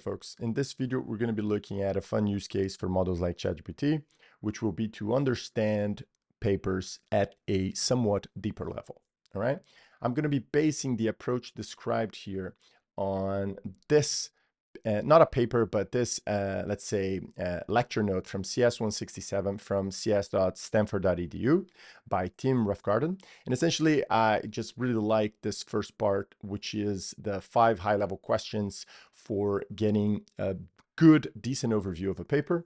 Folks, in this video, we're going to be looking at a fun use case for models like ChatGPT, which will be to understand papers at a somewhat deeper level. All right. I'm going to be basing the approach described here on this, not a paper, but this, let's say, lecture note from CS 167 from cs.stanford.edu by Tim Roughgarden. And essentially, I just really like this first part, which is the 5 high-level questions for getting a good, decent overview of a paper,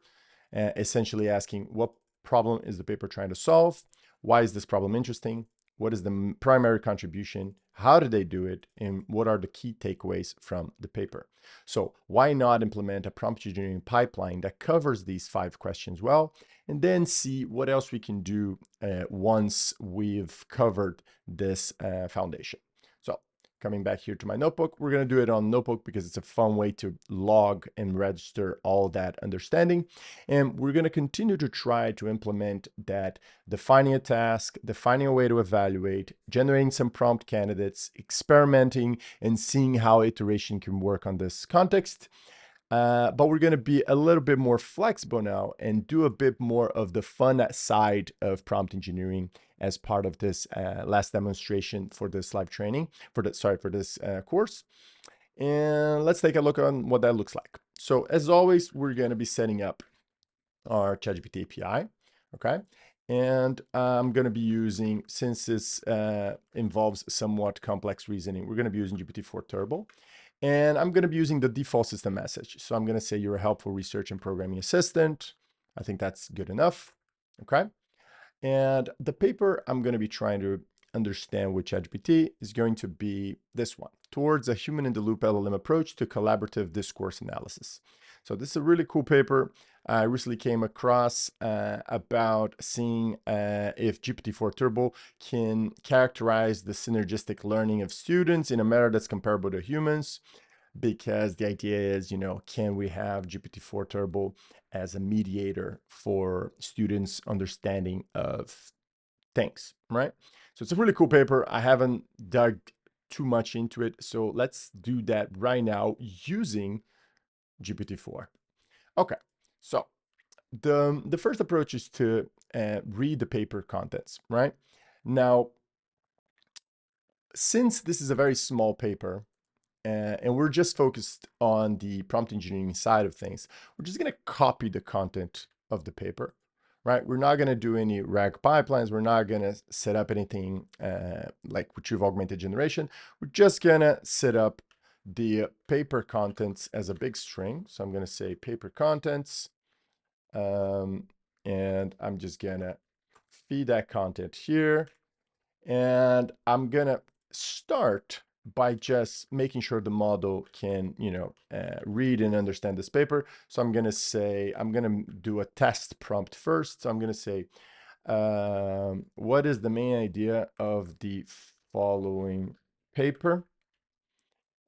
essentially asking what problem is the paper trying to solve? Why is this problem interesting? What is the primary contribution? How did they do it? And what are the key takeaways from the paper? So why not implement a prompt engineering pipeline that covers these 5 questions well, and then see what else we can do once we've covered this foundation. So coming back here to my notebook, we're going to do it on notebook because it's a fun way to log and register all that understanding. And we're going to continue to try to implement that, defining a task, defining a way to evaluate, generating some prompt candidates, experimenting, and seeing how iteration can work on this context. But we're going to be a little bit more flexible now and do a bit more of the fun side of prompt engineering as part of this last demonstration for this live training, for this course. And let's take a look on what that looks like. So as always, we're going to be setting up our ChatGPT API, okay? And I'm going to be using, since this involves somewhat complex reasoning, we're going to be using GPT-4 Turbo. And I'm going to be using the default system message. So I'm going to say you're a helpful research and programming assistant. I think that's good enough, okay? And the paper I'm going to be trying to understand with ChatGPT is going to be this one, Towards a Human-in-the-Loop LLM Approach to Collaborative Discourse Analysis. So this is a really cool paper I recently came across about seeing if GPT-4 Turbo can characterize the synergistic learning of students in a manner that's comparable to humans. Because the idea is, can we have GPT-4 Turbo as a mediator for students' understanding of things, right? So it's a really cool paper. I haven't dug too much into it. So let's do that right now using GPT-4. Okay, so the first approach is to read the paper contents, right? Now, since this is a very small paper, and we're just focused on the prompt engineering side of things, we're just going to copy the content of the paper, right? We're not going to do any RAG pipelines. We're not going to set up anything like retrieve augmented generation. We're just going to set up the paper contents as a big string. So I'm going to say paper contents, and I'm just going to feed that content here. And I'm going to start by just making sure the model can, read and understand this paper. So I'm going to say, I'm going to do a test prompt first. So I'm going to say, what is the main idea of the following paper?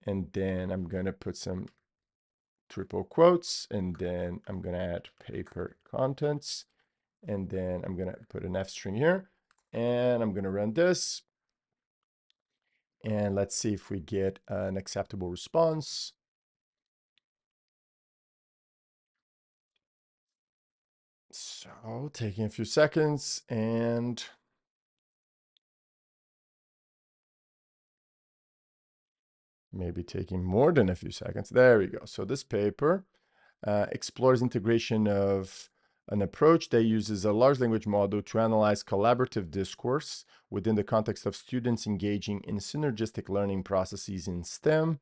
And then I'm going to put some triple quotes, and then I'm going to add paper contents. And then I'm going to put an F string here, and I'm going to run this. And let's see if we get an acceptable response. So taking a few seconds, and maybe taking more than a few seconds. There we go. So this paper explores integration of an approach that uses a large language model to analyze collaborative discourse within the context of students engaging in synergistic learning processes in STEM.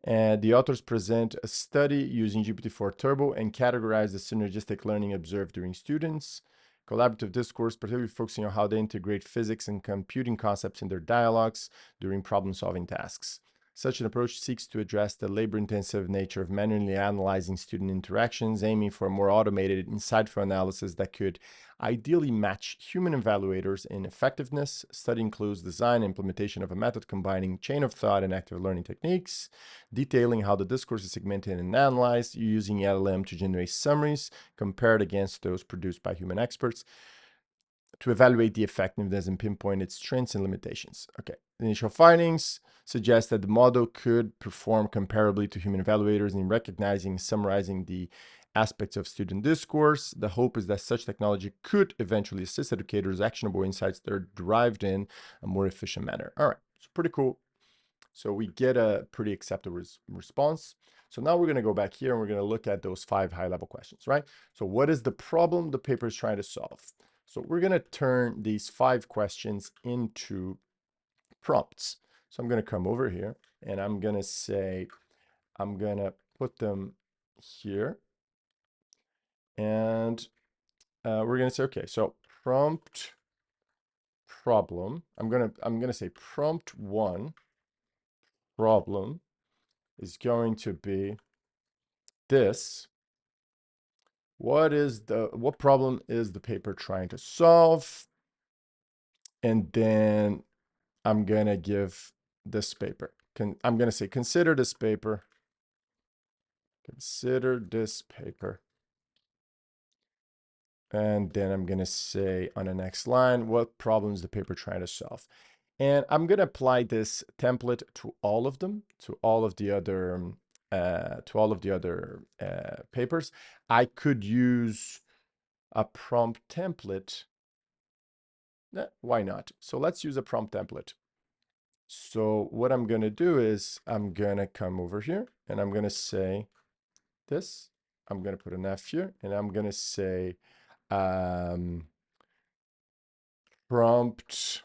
And the authors present a study using GPT-4 Turbo and categorize the synergistic learning observed during students. Collaborative discourse, particularly focusing on how they integrate physics and computing concepts in their dialogues during problem-solving tasks. Such an approach seeks to address the labor-intensive nature of manually analyzing student interactions, aiming for a more automated, insightful analysis that could ideally match human evaluators in effectiveness. Study includes design and implementation of a method combining chain of thought and active learning techniques, detailing how the discourse is segmented and analyzed, using LLM to generate summaries compared against those produced by human experts. to evaluate the effectiveness and pinpoint its strengths and limitations. Okay, initial findings suggest that the model could perform comparably to human evaluators in recognizing and summarizing the aspects of student discourse. The hope is that such technology could eventually assist educators actionable insights that are derived in a more efficient manner. All right, so pretty cool. So we get a pretty acceptable response. So now we're going to go back here and we're going to look at those 5 high-level questions, right? So what is the problem the paper is trying to solve? So we're going to turn these 5 questions into prompts. So I'm going to come over here and I'm going to say, I'm going to put them here. And we're going to say, okay, so prompt problem. I'm going to say prompt 1 problem is going to be this. What problem is the paper trying to solve? And then I'm gonna give this paper. I'm gonna say, consider this paper. Consider this paper. And then I'm gonna say on the next line, what problem is the paper trying to solve? And I'm gonna apply this template to all of them, to all of the other papers. I could use a prompt template. Why not? So let's use a prompt template. So what I'm going to do is I'm going to come over here and I'm going to say this. I'm going to put an F here and I'm going to say prompt,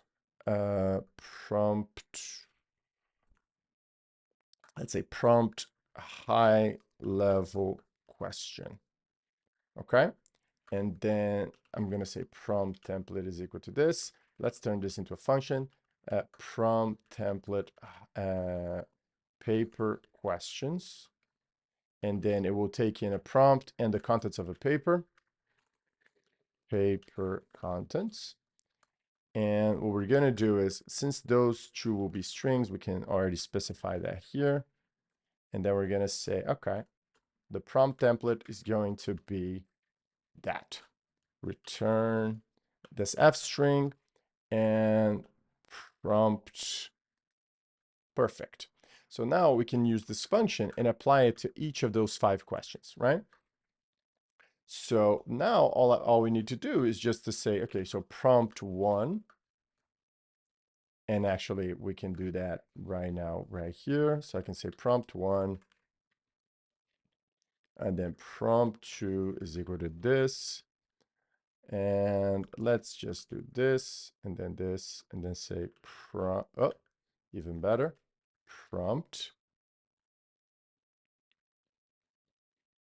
let's say prompt high level question. Okay. And then I'm going to say prompt template is equal to this. Let's turn this into a function. Prompt template paper questions. And then it will take in a prompt and the contents of a paper. Paper contents. And what we're going to do is, since those 2 will be strings, we can already specify that here. And then we're going to say, okay, the prompt template is going to be that. Return this F string and prompt. Perfect. So now we can use this function and apply it to each of those 5 questions, right? So now all we need to do is just to say, okay, so prompt 1, and actually we can do that right now, right here. So I can say prompt 1, and then prompt 2 is equal to this. And let's just do this, and then say even better, prompt.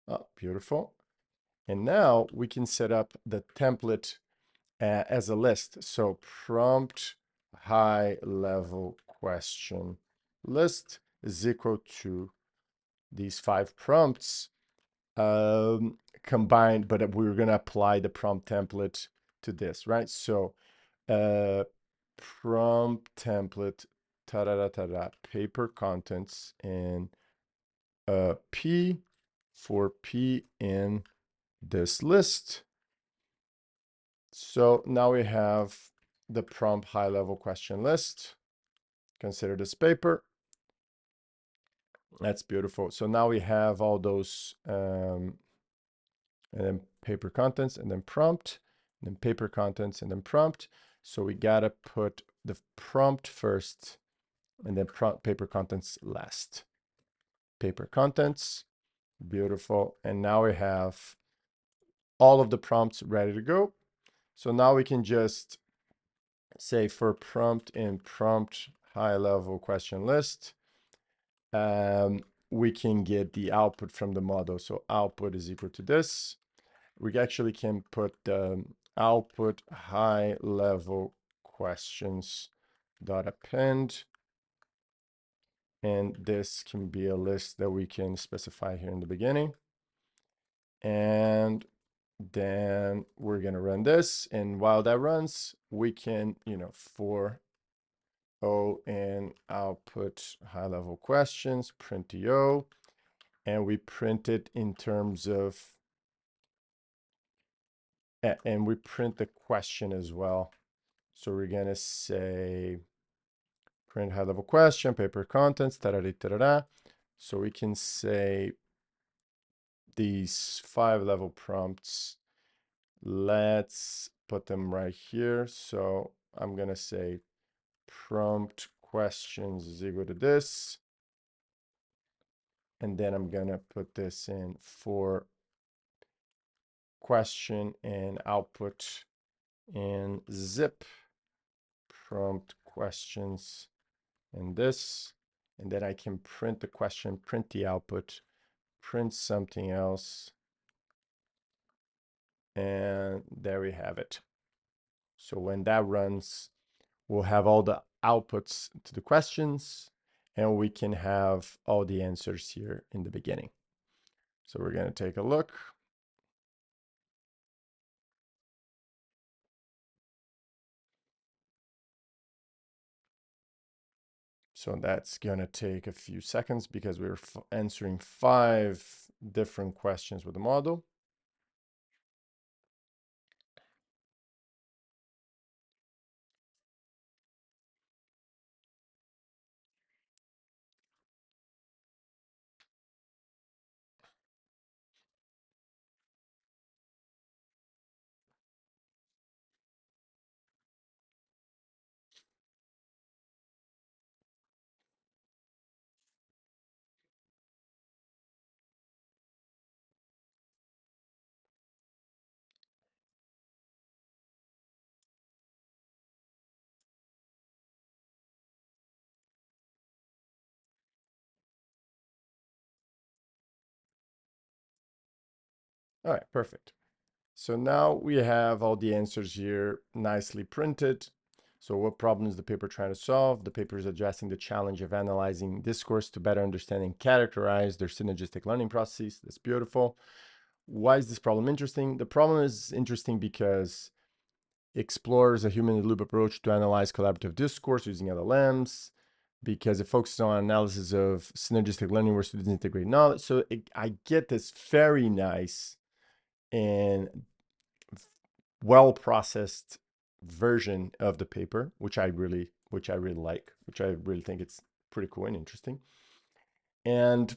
Oh, beautiful. And now we can set up the template as a list. So prompt high level question list is equal to these 5 prompts combined, but we're going to apply the prompt template to this, right? So prompt template paper contents and P for P in this list. So now we have the prompt high level question list. Consider this paper. That's beautiful. So now we have all those and then paper contents and then prompt, and then paper contents and then prompt. So we gotta put the prompt first and then paper contents last. Paper contents, beautiful. And now we have all of the prompts ready to go. So now we can just say for prompt in prompt high level question list, we can get the output from the model. So output is equal to this. We actually can put the output high level questions dot append. And this can be a list that we can specify here in the beginning. And then we're going to run this. And while that runs, we can, for O and output high level questions, print the O, and we print it in terms of And we print the question as well. So we're gonna say print high level question, paper contents, da-da-da, da-da-da. So we can say these 5 level prompts, let's put them right here. So I'm gonna say prompt questions is equal to this. And then I'm gonna put this in for question and output in zip prompt questions and this. And then I can print the question, print the output, print something else. And there we have it. So when that runs, we'll have all the outputs to the questions, and we can have all the answers here in the beginning. So we're going to take a look. So that's going to take a few seconds because we're answering 5 different questions with the model. All right, perfect. So now we have all the answers here nicely printed. So what problem is the paper trying to solve? The paper is addressing the challenge of analyzing discourse to better understand and characterize their synergistic learning processes. That's beautiful. Why is this problem interesting? The problem is interesting because it explores a human-in-the-loop approach to analyze collaborative discourse using LLMs, because it focuses on analysis of synergistic learning where students integrate knowledge. So I get this very nice and well-processed version of the paper, which I really like, which I really think it's pretty cool and interesting. And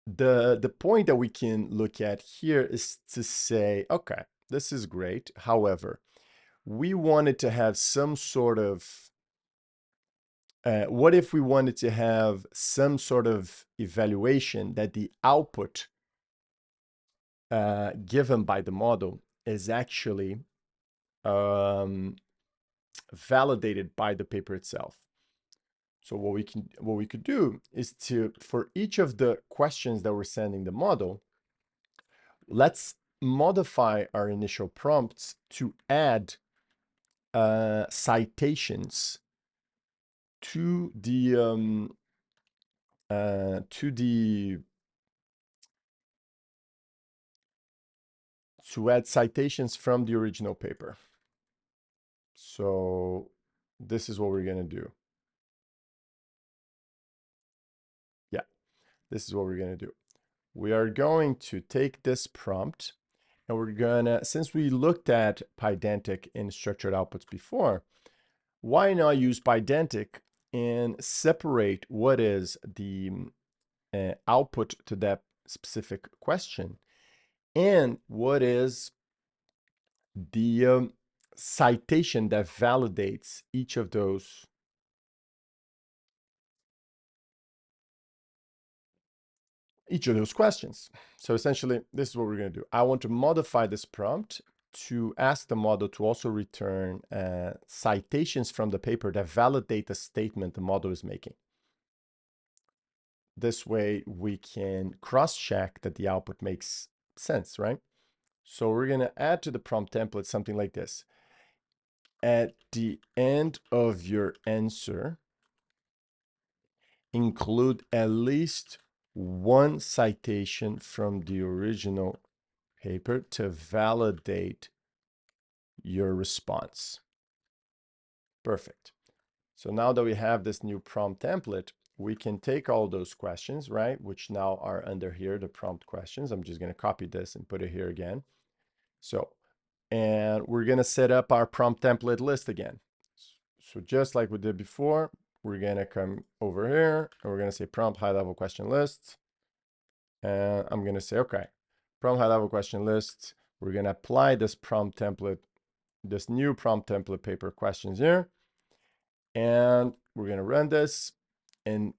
the point that we can look at here is to say, okay, this is great. However, we wanted to have some sort of what if we wanted to have some sort of evaluation that the output given by the model is actually validated by the paper itself. So what we could do is to, for each of the questions that we're sending the model, let's modify our initial prompts to add citations to the to add citations from the original paper. So this is what we're going to do. Yeah, this is what we're going to do. We are going to take this prompt and we're gonna, since we looked at Pydantic in structured outputs before, why not use Pydantic and separate what is the output to that specific question and what is the citation that validates each of those questions. So essentially, this is what we're going to do. I want to modify this prompt to ask the model to also return citations from the paper that validate the statement the model is making. This way, we can cross-check that the output makes sense, right? So we're going to add to the prompt template something like this. At the end of your answer, include at least one citation from the original paper to validate your response. Perfect. So now that we have this new prompt template, we can take all those questions, right, which now are under here, the prompt questions. I'm just going to copy this and put it here again. So And we're going to set up our prompt template list again. So just like we did before, we're going to come over here and we're going to say prompt high level question list. And I'm going to say, okay, prompt high level question list. We're going to apply this prompt template, this new prompt template paper questions here. And we're going to run this. And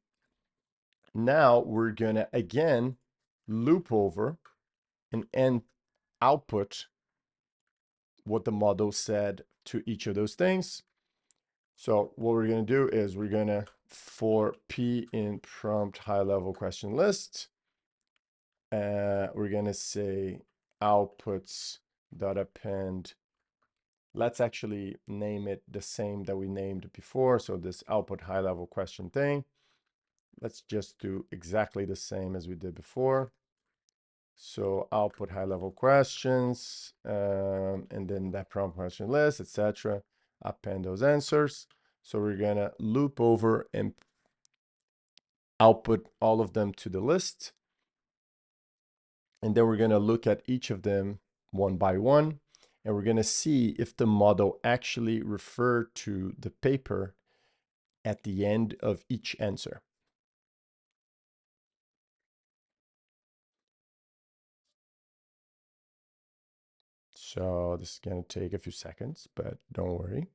now we're going to again loop over and output what the model said to each of those things. So what we're going to do is we're going to, for P in prompt high level question list, we're going to say outputs dot append. Let's actually name it the same that we named before. So this output high level question thing, let's just do exactly the same as we did before. So output high level questions, and then that prompt question list, etc. Append those answers. So we're gonna loop over and output all of them to the list. And then we're gonna look at each of them one by one. And we're gonna see if the model actually referred to the paper at the end of each answer. So this is gonna take a few seconds, but don't worry.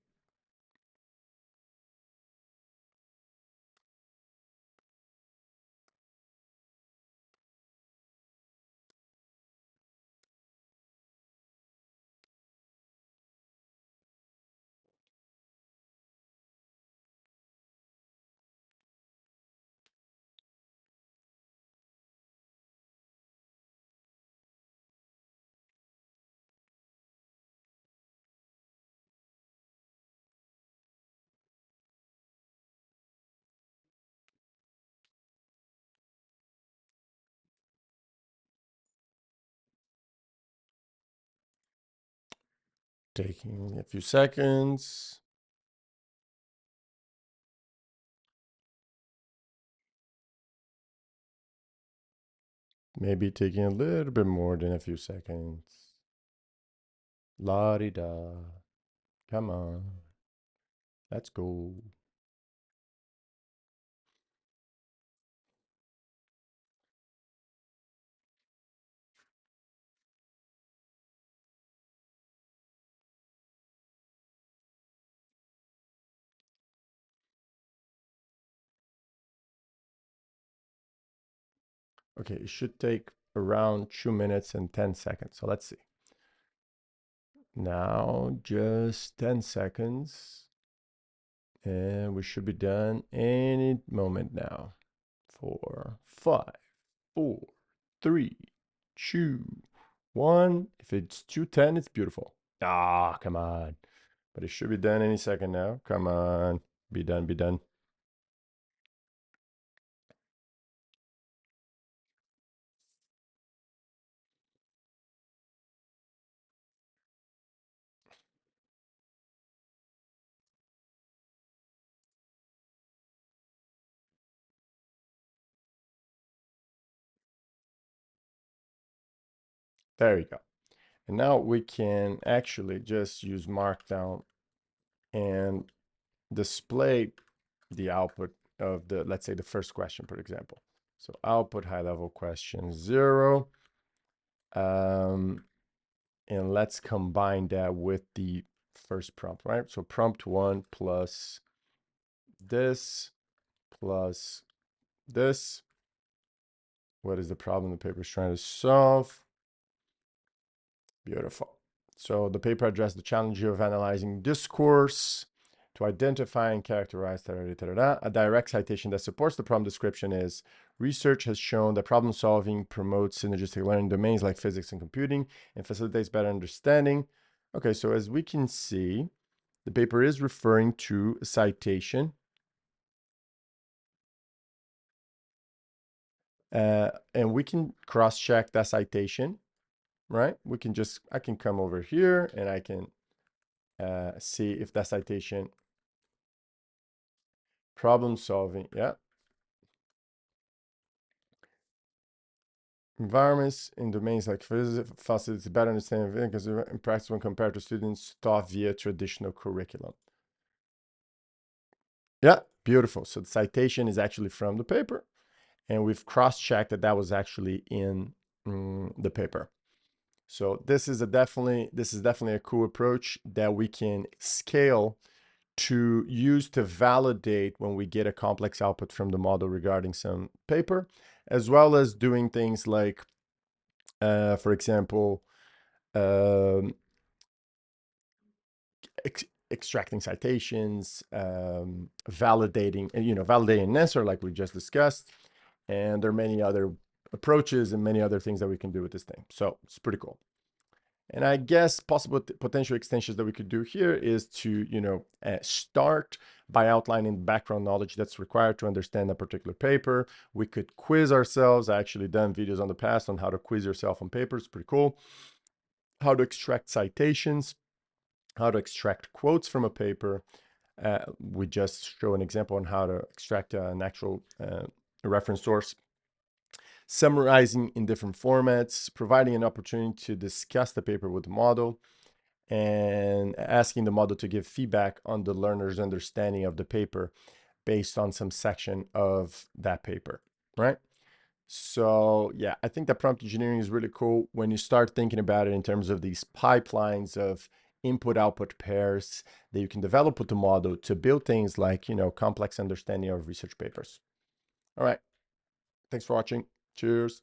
Taking a few seconds. Maybe taking a little bit more than a few seconds. La-di-da. Come on. Let's go. Okay, it should take around 2 minutes and 10 seconds. So let's see. Now, just 10 seconds. And we should be done any moment now. 4, 5, 4, 3, 2, 1. If it's 2:10, it's beautiful. Ah, come on. But it should be done any second now. Come on. Be done, be done. There you go. And now we can actually just use Markdown and display the output of the, let's say the first question, for example. So output high level question 0. And let's combine that with the first prompt, right? So prompt 1 plus this plus this. What is the problem the paper is trying to solve? Beautiful. So the paper addressed the challenge of analyzing discourse to identify and characterize a direct citation that supports the prompt description is research has shown that problem solving promotes synergistic learning domains like physics and computing and facilitates better understanding. Okay, so as we can see, the paper is referring to a citation. And we can cross-check that citation, right? We can just, I can come over here and I can see if that citation problem solving, yeah. environments in domains like physics facilitates better understanding of it because in practice when compared to students taught via traditional curriculum. Yeah, beautiful. So the citation is actually from the paper, and we've cross-checked that that was actually in the paper. So this is definitely a cool approach that we can scale to use to validate when we get a complex output from the model regarding some paper, as well as doing things like, for example, um, extracting citations, validating, validating an answer like we just discussed. And there are many other approaches and many other things that we can do with this thing. So it's pretty cool. And I guess possible potential extensions that we could do here is to, start by outlining background knowledge that's required to understand a particular paper. We could quiz ourselves. I actually done videos on the past on how to quiz yourself on papers. Pretty cool. How to extract citations, how to extract quotes from a paper. We just show an example on how to extract an actual reference source. Summarizing in different formats, providing an opportunity to discuss the paper with the model, and asking the model to give feedback on the learner's understanding of the paper based on some section of that paper, right? So yeah, I think that prompt engineering is really cool when you start thinking about it in terms of these pipelines of input-output pairs that you can develop with the model to build things like, complex understanding of research papers. All right, thanks for watching. Cheers.